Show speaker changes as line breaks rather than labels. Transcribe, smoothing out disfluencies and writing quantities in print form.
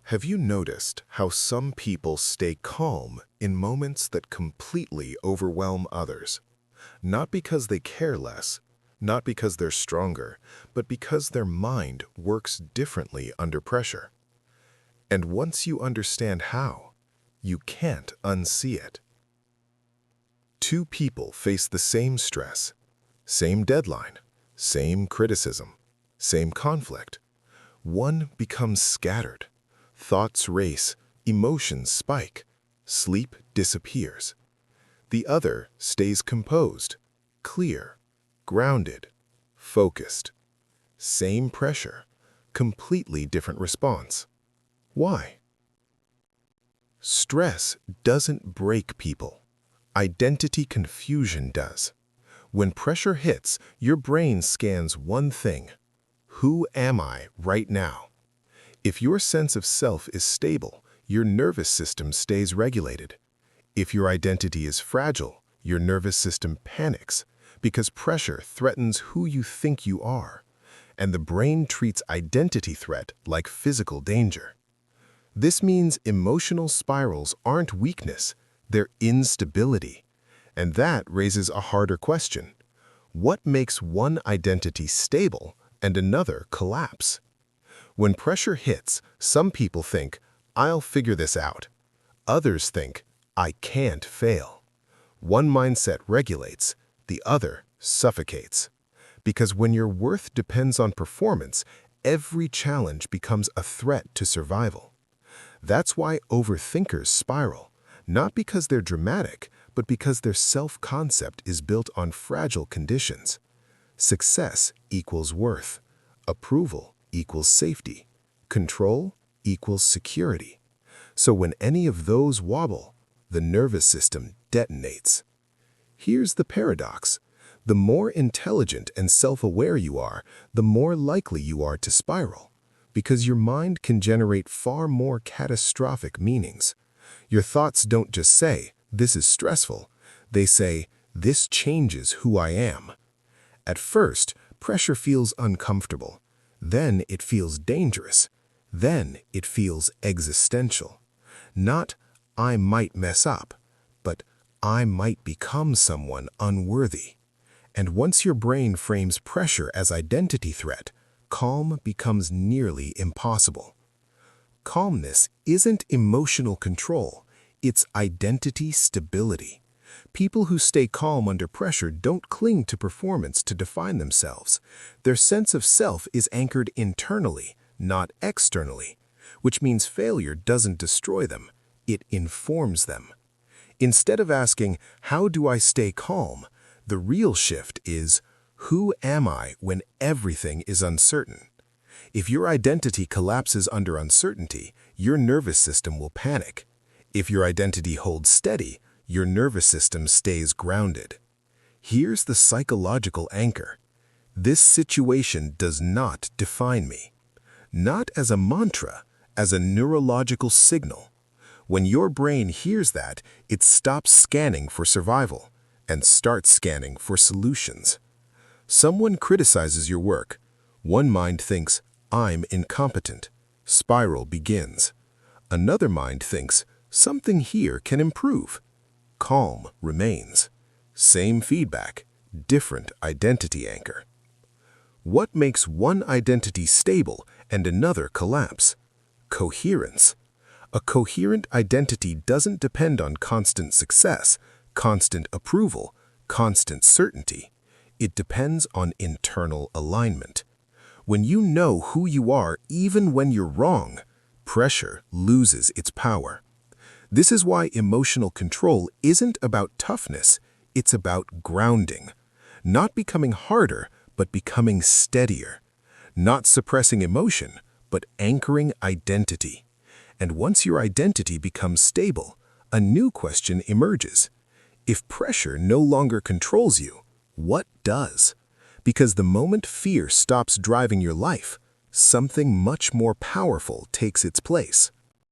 Have you noticed how some people stay calm in moments that completely overwhelm others? Not because they care less, not because they're stronger, but because their mind works differently under pressure. And once you understand how, you can't unsee it. Two people face the same stress, same deadline, same criticism, same conflict. One becomes scattered. Thoughts race, emotions spike, sleep disappears. The other stays composed, clear, grounded, focused. Same pressure, completely different response. Why? Stress doesn't break people. Identity confusion does. When pressure hits, your brain scans one thing. Who am I right now? If your sense of self is stable, your nervous system stays regulated. If your identity is fragile, your nervous system panics because pressure threatens who you think you are, and the brain treats identity threat like physical danger. This means emotional spirals aren't weakness, they're instability. And that raises a harder question. What makes one identity stable and another collapse? When pressure hits, some people think, I'll figure this out. Others think, I can't fail. One mindset regulates, the other suffocates. Because when your worth depends on performance, every challenge becomes a threat to survival. That's why overthinkers spiral, not because they're dramatic, but because their self-concept is built on fragile conditions. Success equals worth. Approval equals safety. Control equals security. So when any of those wobble, the nervous system detonates. Here's the paradox. The more intelligent and self-aware you are, the more likely you are to spiral, because your mind can generate far more catastrophic meanings. Your thoughts don't just say, this is stressful. They say, this changes who I am. At first, pressure feels uncomfortable. Then it feels dangerous. Then it feels existential. Not, I might mess up, but I might become someone unworthy. And once your brain frames pressure as identity threat, calm becomes nearly impossible. Calmness isn't emotional control, it's identity stability. People who stay calm under pressure don't cling to performance to define themselves. Their sense of self is anchored internally, not externally, which means failure doesn't destroy them, it informs them. Instead of asking, how do I stay calm? The real shift is, who am I when everything is uncertain? If your identity collapses under uncertainty, your nervous system will panic. If your identity holds steady, your nervous system stays grounded. Here's the psychological anchor. This situation does not define me. Not as a mantra, as a neurological signal. When your brain hears that, it stops scanning for survival and starts scanning for solutions. Someone criticizes your work. One mind thinks, I'm incompetent. Spiral begins. Another mind thinks, something here can improve. Calm remains. Same feedback, different identity anchor. What makes one identity stable and another collapse? Coherence. A coherent identity doesn't depend on constant success, constant approval, constant certainty. It depends on internal alignment. When you know who you are even when you're wrong, pressure loses its power. This is why emotional control isn't about toughness, it's about grounding. Not becoming harder, but becoming steadier. Not suppressing emotion, but anchoring identity. And once your identity becomes stable, a new question emerges. If pressure no longer controls you, what does? Because the moment fear stops driving your life, something much more powerful takes its place.